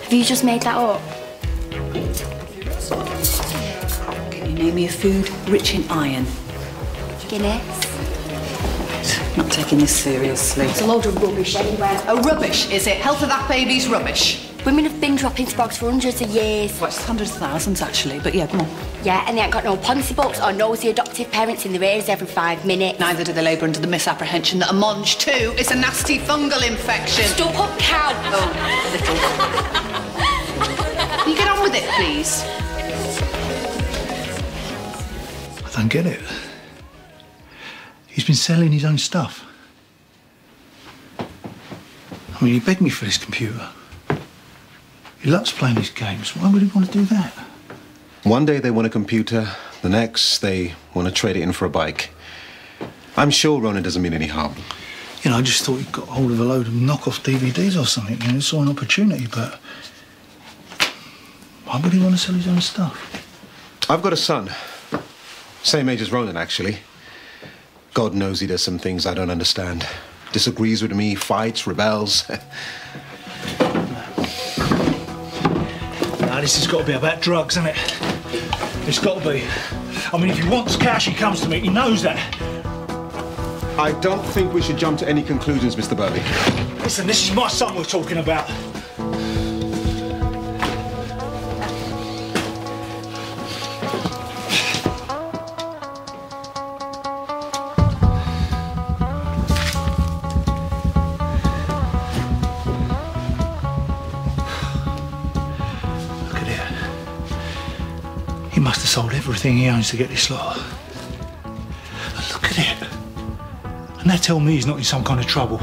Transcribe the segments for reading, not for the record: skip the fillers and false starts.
Have you just made that up? Can you name me a food rich in iron? Guinness. Not taking this seriously. It's a load of rubbish anyway. Oh, rubbish, is it? Health of that baby's rubbish. Women have been dropping sprogs for hundreds of years. Well, it's hundreds of thousands, actually, but yeah, come on. Yeah, and they ain't got no policy books or nosy adoptive parents in their ears every 5 minutes. Neither do they labour under the misapprehension that a mange, too, is a nasty fungal infection. Stop up, cow! Oh, little. Can you get on with it, please? I don't get it. He's been selling his own stuff. I mean, he begged me for his computer. He loves playing these games. Why would he want to do that? One day they want a computer, the next they want to trade it in for a bike. I'm sure Ronan doesn't mean any harm. You know, I just thought he got hold of a load of knockoff DVDs or something, and saw an opportunity, but why would he want to sell his own stuff? I've got a son. Same age as Ronan, actually. God knows he does some things I don't understand. Disagrees with me, fights, rebels. Now, this has got to be about drugs, hasn't it? It's got to be. I mean, if he wants cash, he comes to me. He knows that. I don't think we should jump to any conclusions, Mr. Burley. Listen, this is my son we're talking about. He must have sold everything he owns to get this lot. Look at it. And they tell me he's not in some kind of trouble.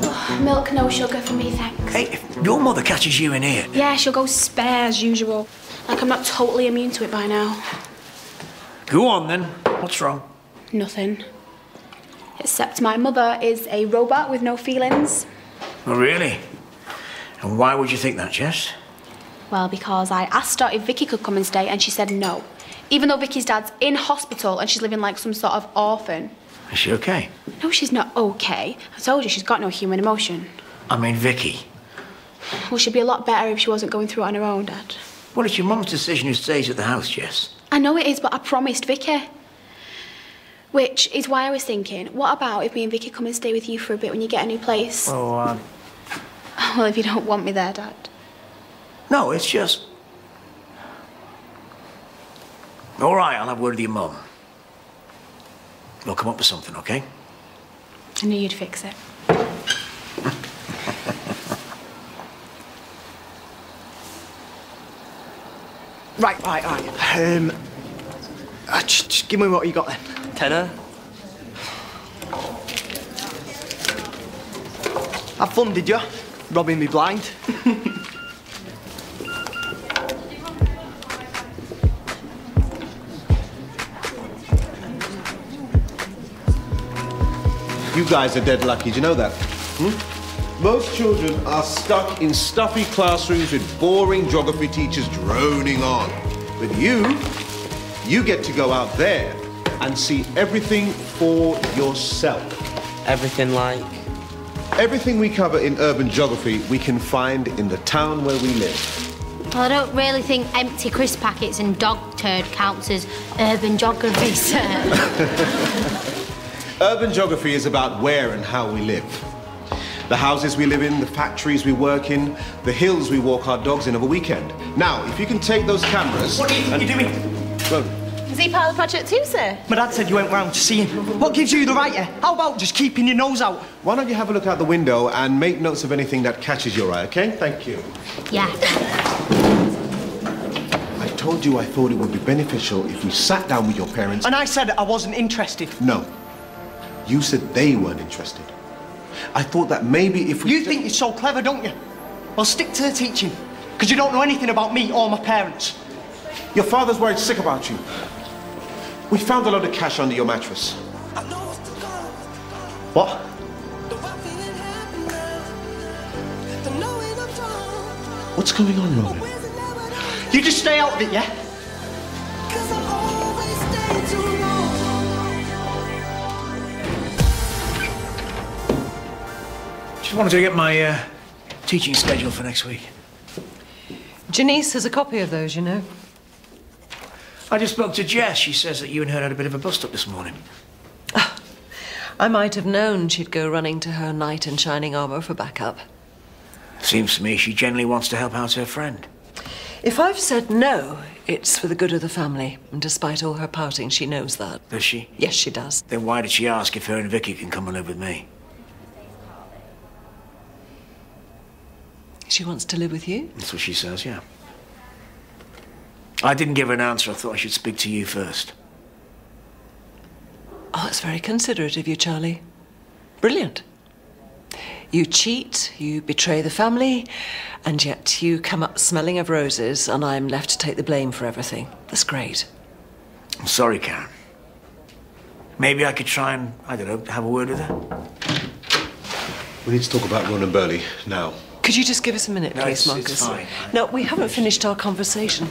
Oh, milk, no sugar for me, thanks. Hey, if your mother catches you in here... Yeah, she'll go spare as usual. Like I'm not totally immune to it by now. Go on, then. What's wrong? Nothing. Except my mother is a robot with no feelings. Oh, really? And why would you think that, Jess? Well, because I asked her if Vicky could come and stay, and she said no. Even though Vicky's dad's in hospital and she's living like some sort of orphan. Is she okay? No, she's not okay. I told you she's got no human emotion. I mean, Vicky. Well, she'd be a lot better if she wasn't going through it on her own, Dad. Well, it's your mum's decision who stays at the house, Jess. I know it is, but I promised Vicky. Which is why I was thinking, what about if me and Vicky come and stay with you for a bit when you get a new place? Oh, Well, if you don't want me there, Dad. No, it's just... All right, I'll have a word with your mum. We'll come up with something, OK? I knew you'd fix it. Right. Just give me what you got then. Tenner? Have fun, did you? Robbing me blind. You guys are dead lucky, do you know that? Most children are stuck in stuffy classrooms with boring geography teachers droning on. But you get to go out there and see everything for yourself. Everything like? Everything we cover in urban geography, we can find in the town where we live. Well, I don't really think empty crisp packets and dog turd counts as urban geography, sir. Urban geography is about where and how we live. The houses we live in, the factories we work in, the hills we walk our dogs in of a weekend. Now, if you can take those cameras... What do you think you're doing? Well, Is he part of the project too, sir? My dad said you went round to see him. What gives you the right, yeah? How about just keeping your nose out? why don't you have a look out the window and make notes of anything that catches your eye, OK? Thank you. Yeah. I told you I thought it would be beneficial if we sat down with your parents... And I said I wasn't interested. No. You said they weren't interested. I thought that maybe if we... You think you're so clever, don't you? Well, stick to the teaching, because you don't know anything about me or my parents. Your father's worried sick about you. We found a load of cash under your mattress. What? What's going on, Ronan? You just stay out of it, yeah? Just wanted to get my teaching schedule for next week. Janice has a copy of those, you know. I just spoke to Jess. She says that you and her had a bit of a bust-up this morning. I might have known she'd go running to her knight in shining armour for backup. Seems to me she generally wants to help out her friend. If I've said no, it's for the good of the family. And despite all her pouting, she knows that. Does she? Yes, she does. Then why did she ask if her and Vicky can come and live with me? She wants to live with you? That's what she says, yeah. I didn't give her an answer. I thought I should speak to you first. Oh, that's very considerate of you, Charlie. Brilliant. You cheat, you betray the family, and yet you come up smelling of roses, and I'm left to take the blame for everything. That's great. I'm sorry, Karen. Maybe I could try and, I don't know, have a word with her. We need to talk about Ron and Burley now. Could you just give us a minute, No, please, it's Marcus? fine. No, we haven't finished our conversation.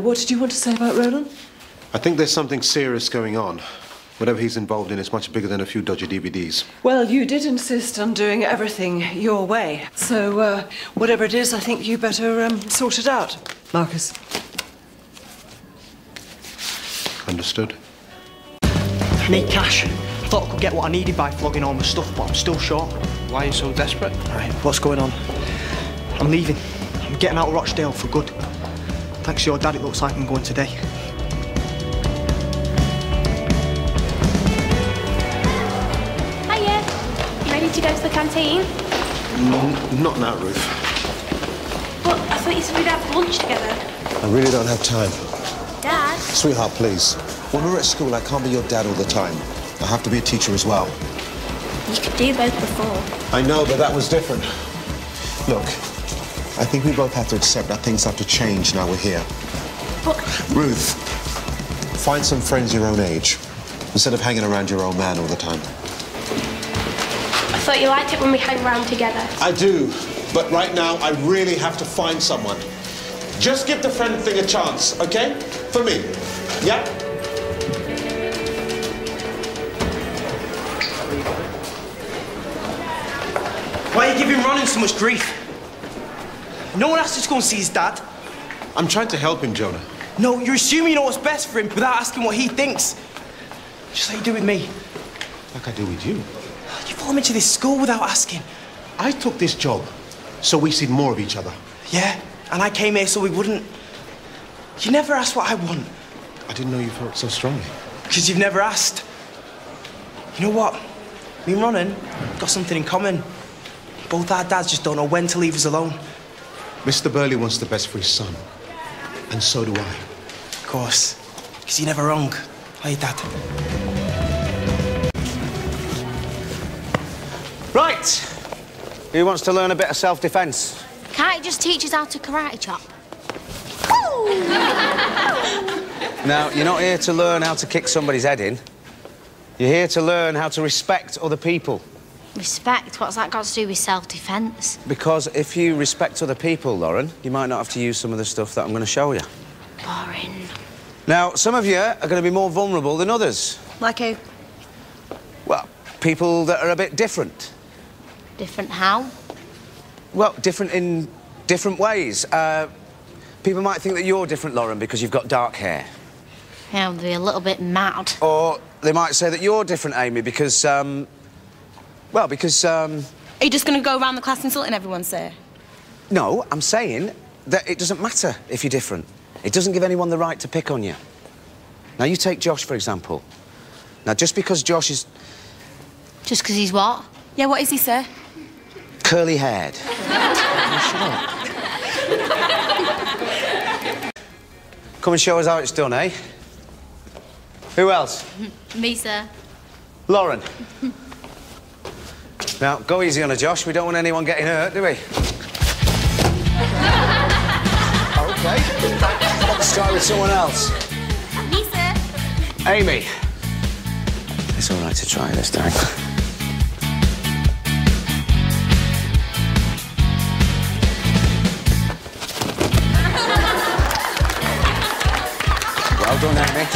What did you want to say about Roland? I think there's something serious going on. Whatever he's involved in is much bigger than a few dodgy DVDs. Well, you did insist on doing everything your way. So, whatever it is, I think you better sort it out, Marcus. Understood. I need cash. I thought I could get what I needed by flogging all my stuff, but I'm still short. Why are you so desperate? Right, what's going on? I'm leaving. I'm getting out of Rochdale for good. Thanks to your dad, it looks like I'm going today. Hiya. You ready to go to the canteen? Not now, Ruth. But I thought you said we'd have lunch together. I really don't have time. Dad? Sweetheart, please. When we're at school, I can't be your dad all the time. I have to be a teacher as well. You could do both before. I know, but that was different. Look, I think we both have to accept that things have to change now we're here. But... Ruth, find some friends your own age, instead of hanging around your old man all the time. I thought you liked it when we hang around together. I do, but right now I really have to find someone. Just give the friend thing a chance, okay? For me, yeah? Why are you giving Ronan so much grief? No one asked you to go and see his dad. I'm trying to help him, Jonah. No, you're assuming you know what's best for him without asking what he thinks. Just like you do with me. Like I do with you. You follow me to this school without asking. I took this job so we see more of each other. Yeah, and I came here so we wouldn't. You never asked what I want. I didn't know you felt so strongly. Because you've never asked. You know what? Me and Ronan got something in common. Both our dads just don't know when to leave us alone. Mr. Burley wants the best for his son. And so do I. Of course. Because you're never wrong. Are you, Dad? Right. Who wants to learn a bit of self-defence? Can't you just teach us how to karate chop? Now, you're not here to learn how to kick somebody's head in. You're here to learn how to respect other people. Respect? What's that got to do with self-defence? Because if you respect other people, Lauren, you might not have to use some of the stuff that I'm going to show you. Boring. Now, some of you are going to be more vulnerable than others. Like who? Well, people that are a bit different. Different how? Well, different in different ways. People might think that you're different, Lauren, because you've got dark hair. Yeah, they're a little bit mad. Or they might say that you're different, Amy, because, well, because, Are you just going to go around the class insulting everyone, sir? No, I'm saying that it doesn't matter if you're different. It doesn't give anyone the right to pick on you. Now, you take Josh, for example. Now, just because Josh is... Just because he's what? Yeah, what is he, sir? curly-haired. Shut up. Come and show us how it's done, eh? Who else? Me, sir. Lauren. Now, go easy on her, Josh. We don't want anyone getting hurt, do we? OK. Let's try with someone else. Me, sir. Amy. It's all right to try this time. Well done, Amy.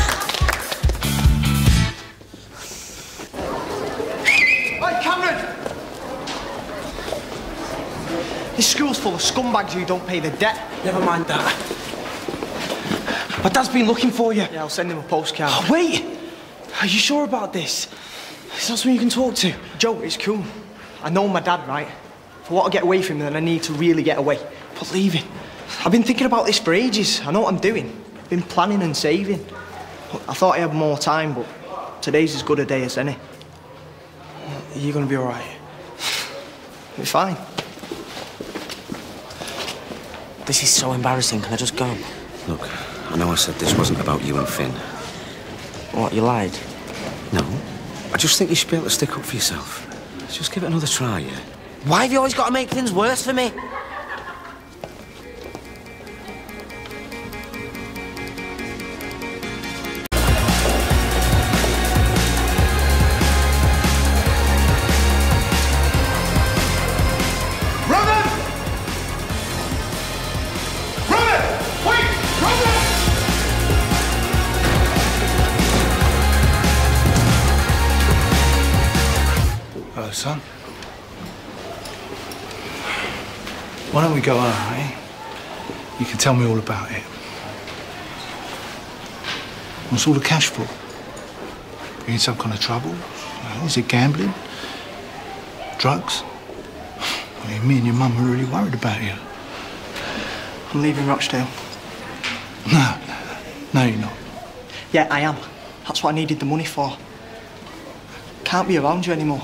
This school's full of scumbags who don't pay the debt. Never mind that. My dad's been looking for you. Yeah, I'll send him a postcard. Oh, wait! Are you sure about this? It's not someone you can talk to. Joe, it's cool. I know my dad, right? If I want to get away from him, then I need to really get away. But leaving. I've been thinking about this for ages. I know what I'm doing. I've been planning and saving. I thought I had more time, but today's as good a day as any. Are you going to be all right? You're fine. This is so embarrassing. Can I just go? Look, I know I said this wasn't about you and Finn. What, you lied? No. I just think you should be able to stick up for yourself. Just give it another try, yeah? Why have you always got to make things worse for me? Son. Why don't we go home, eh? You can tell me all about it. What's all the cash for? You in some kind of trouble? Is it gambling? Drugs? I mean, me and your mum are really worried about you. I'm leaving Rochdale. No, you're not. Yeah, I am. That's what I needed the money for. Can't be around you anymore.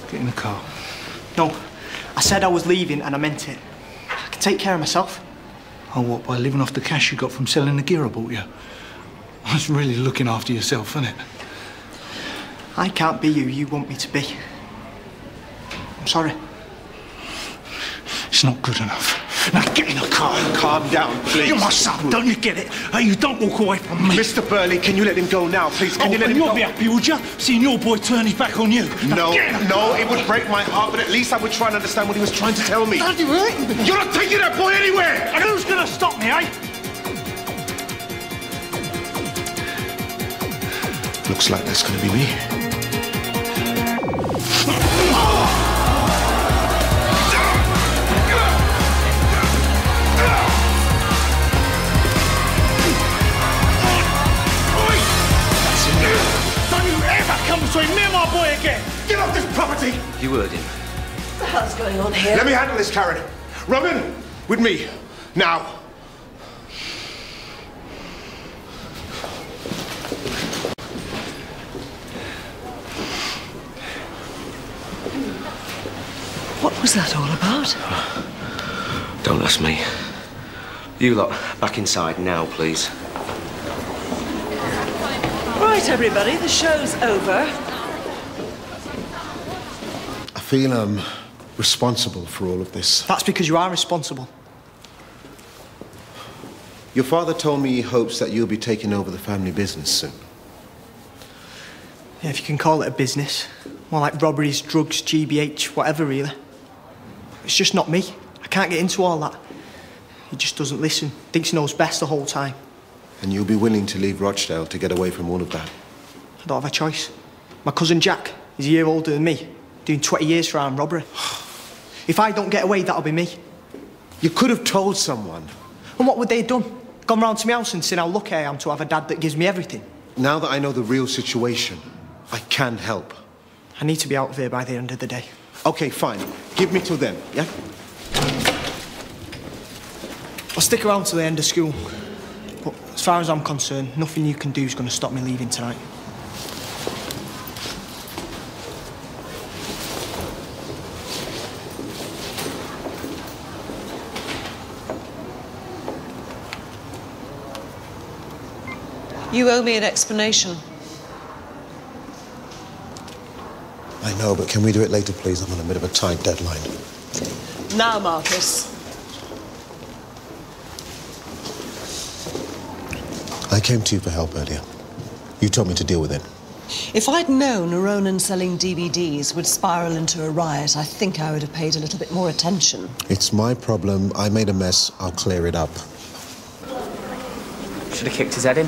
Get in the car. No, I said I was leaving and I meant it. I can take care of myself. Oh, what, by living off the cash you got from selling the gear I bought you? That's really looking after yourself, isn't it? I can't be you want me to be. I'm sorry. It's not good enough. Now get in the car. Calm down, please. You're my son, don't you get it? You don't walk away from me. Mr. Burley, can you let him go now, please? Can you let him go? You'll be happy, would you? Seeing your boy turn his back on you. No, it would break my heart, but at least I would try and understand what he was trying to tell me. Daddy, right? You're not taking that boy anywhere! And who's gonna stop me, eh? Looks like that's gonna be me. Come between me and my boy again! Get off this property! You heard him. What the hell's going on here? Let me handle this, Karen. Robin, with me. Now. What was that all about? Don't ask me. You lot, back inside now, please. Right, everybody, the show's over. I feel I'm responsible for all of this. That's because you are responsible. Your father told me he hopes that you'll be taking over the family business soon. Yeah, if you can call it a business. More like robberies, drugs, GBH, whatever, really. It's just not me. I can't get into all that. He just doesn't listen. Thinks he knows best the whole time. And you'll be willing to leave Rochdale to get away from all of that? I don't have a choice. My cousin Jack is a year older than me, doing 20 years for armed robbery. If I don't get away, that'll be me. You could have told someone. And what would they have done? Gone round to my house and seen how lucky I am to have a dad that gives me everything? Now that I know the real situation, I can help. I need to be out of here by the end of the day. Okay, fine. Give me till then, yeah? I'll stick around till the end of school. But as far as I'm concerned, nothing you can do is going to stop me leaving tonight. You owe me an explanation. I know, but can we do it later, please? I'm on a bit of a tight deadline. Now, Marcus. I came to you for help earlier. You told me to deal with it. If I'd known Ronan selling DVDs would spiral into a riot, I think I would have paid a little bit more attention. It's my problem. I made a mess. I'll clear it up. Should have kicked his head in.